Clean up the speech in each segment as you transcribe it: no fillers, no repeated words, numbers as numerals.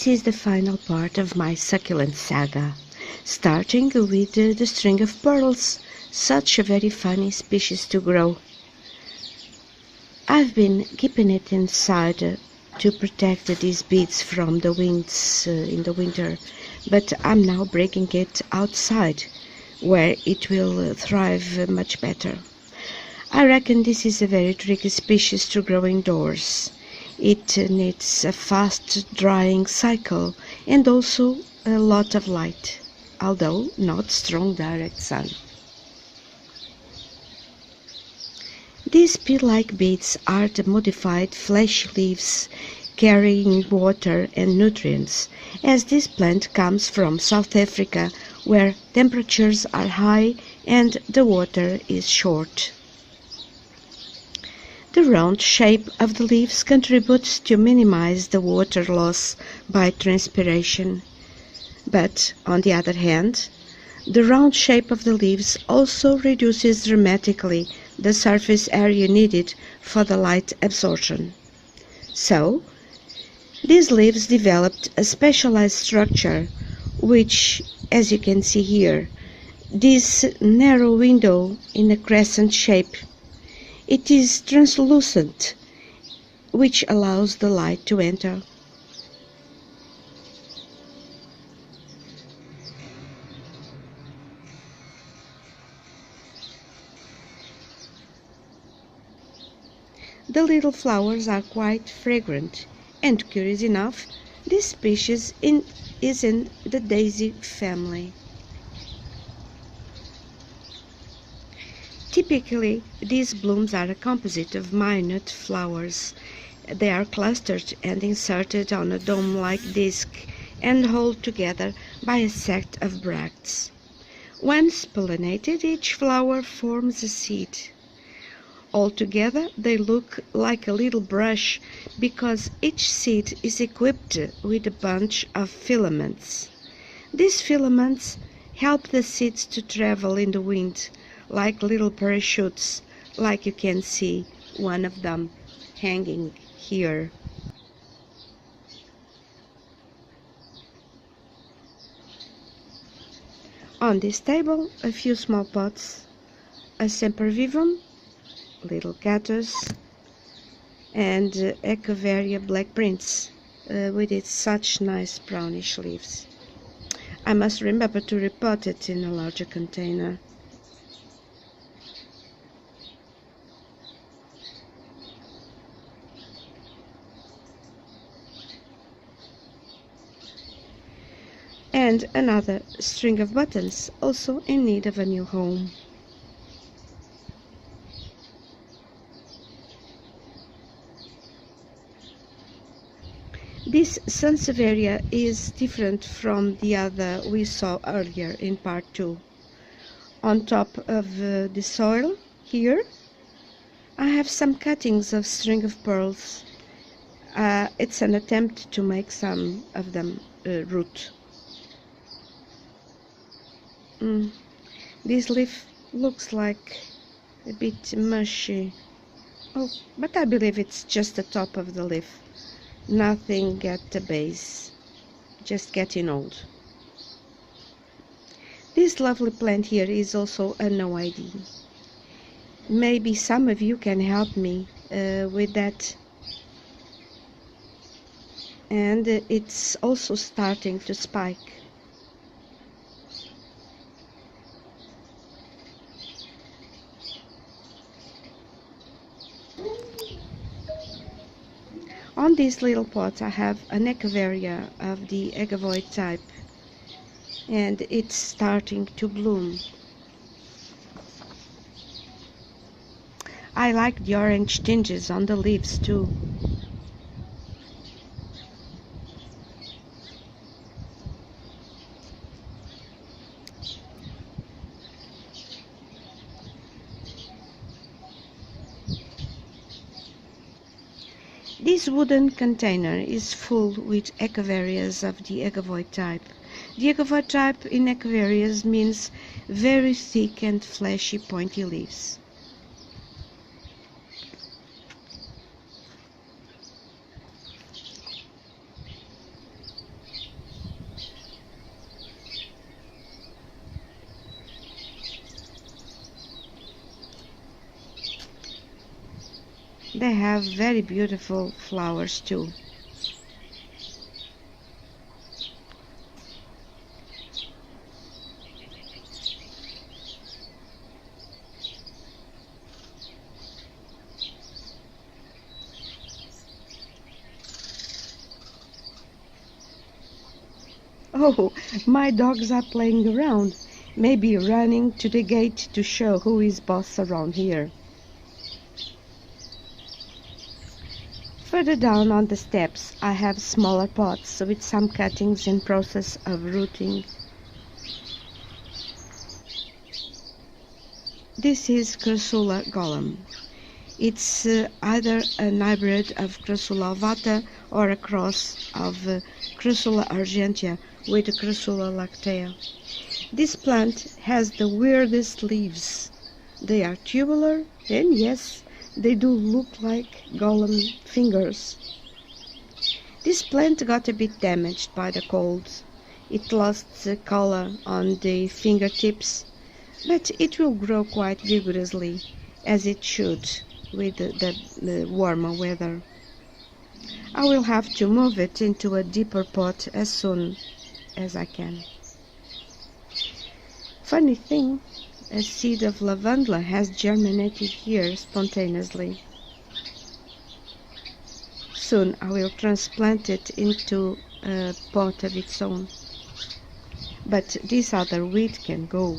This is the final part of my succulent saga, starting with the string of pearls, such a very funny species to grow. I've been keeping it inside to protect these beads from the winds in the winter, but I'm now breaking it outside, where it will thrive much better. I reckon this is a very tricky species to grow indoors. It needs a fast drying cycle and also a lot of light, although not strong direct sun. These pea-like beads are the modified fleshy leaves carrying water and nutrients, as this plant comes from South Africa, where temperatures are high and the water is short. The round shape of the leaves contributes to minimize the water loss by transpiration. But, on the other hand, the round shape of the leaves also reduces dramatically the surface area needed for the light absorption. So, these leaves developed a specialized structure, which, as you can see here, this narrow window in a crescent shape. It is translucent, which allows the light to enter. The little flowers are quite fragrant, and curious enough, this species is in the daisy family. Typically, these blooms are a composite of minute flowers. They are clustered and inserted on a dome-like disc and held together by a set of bracts. Once pollinated, each flower forms a seed. Altogether, they look like a little brush because each seed is equipped with a bunch of filaments. These filaments help the seeds to travel in the wind, like little parachutes, like you can see one of them hanging here. On this table, a few small pots, a sempervivum, little cactus, and Echeveria black prince with its such nice brownish leaves. I must remember to repot it in a larger container. And another string of buttons, also in need of a new home. This Sansevieria is different from the other we saw earlier in part 2. On top of the soil here, I have some cuttings of string of pearls. It's an attempt to make some of them root. This leaf looks like a bit mushy. Oh, but I believe it's just the top of the leaf. Nothing at the base. Just getting old. This lovely plant here is also a no ID. Maybe some of you can help me with that. And it's also starting to spike. On this little pot I have an Echeveria of the Agavoid type, and it's starting to bloom. I like the orange tinges on the leaves too. This wooden container is full with Echeverias of the Agavoid type. The Agavoid type in Echeverias means very thick and fleshy pointy leaves. They have very beautiful flowers too. Oh, my dogs are playing around, maybe running to the gate to show who is boss around here. Further down on the steps I have smaller pots with some cuttings in process of rooting. This is Crassula golem. It's either an hybrid of Crassula ovata or a cross of Crassula argentea with Crassula lactea. This plant has the weirdest leaves. They are tubular, and yes, they do look like golem fingers. This plant got a bit damaged by the cold. It lost the color on the fingertips, but it will grow quite vigorously, as it should with the warmer weather. I will have to move it into a deeper pot as soon as I can. Funny thing, a seed of lavender has germinated here spontaneously. Soon I will transplant it into a pot of its own. But this other weed can go.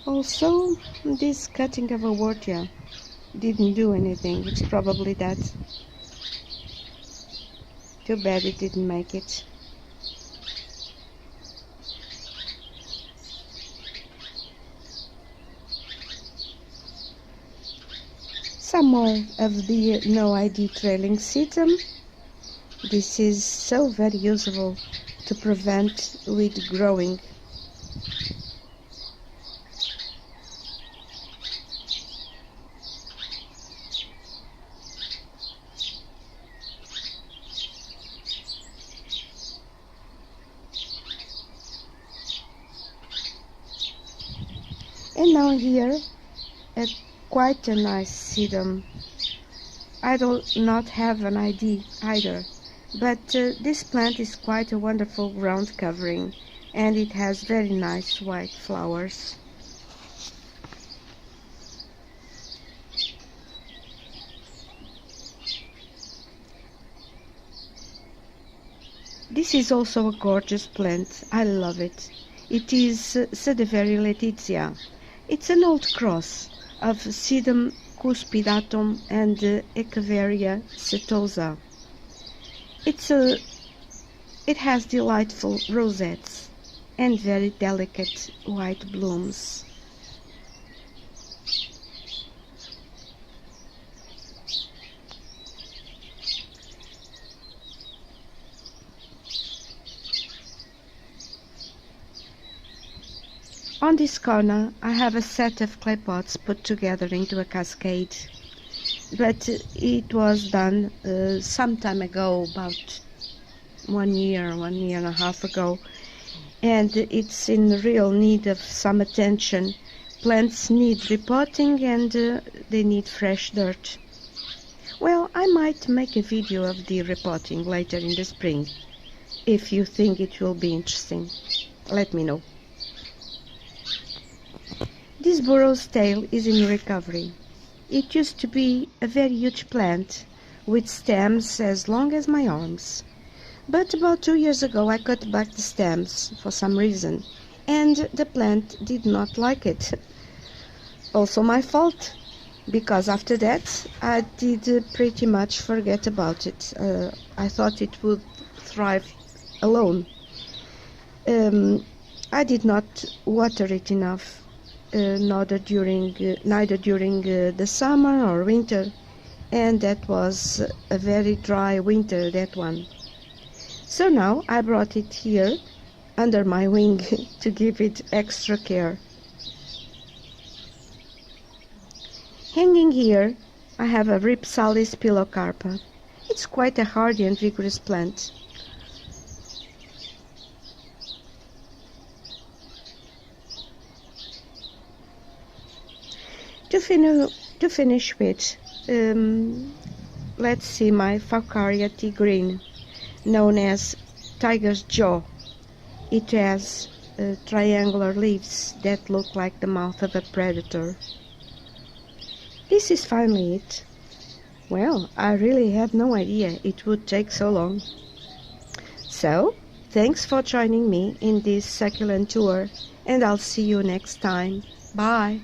Also, this cutting of aortia didn't do anything. It's probably that. Too bad it didn't make it. Some more of the no ID trailing sedum. This is so very useful to prevent weed growing. And now here, quite a nice sedum. I do not have an ID either, but this plant is quite a wonderful ground covering, and it has very nice white flowers. This is also a gorgeous plant. I love it. It is Sedeveri letizia. It's an old cross of Sedum cuspidatum and Echeveria setosa. It has delightful rosettes and very delicate white blooms. On this corner I have a set of clay pots put together into a cascade, but it was done some time ago, about 1 year, 1.5 years ago, and it's in real need of some attention. Plants need repotting and they need fresh dirt. Well, I might make a video of the repotting later in the spring. If you think it will be interesting, let me know. This burrow's tail is in recovery. It used to be a very huge plant with stems as long as my arms. But about 2 years ago I cut back the stems for some reason, and the plant did not like it. Also my fault, because after that I did pretty much forget about it. I thought it would thrive alone. I did not water it enough. Neither during the summer or winter, and that was a very dry winter, that one. So now I brought it here under my wing to give it extra care. Hanging here I have a Rhipsalis pilocarpa. It's quite a hardy and vigorous plant. To To finish with, let's see my Faucaria green, known as tiger's jaw. It has triangular leaves that look like the mouth of a predator. This is finally it. Well, I really had no idea it would take so long. So, thanks for joining me in this succulent tour, and I'll see you next time. Bye!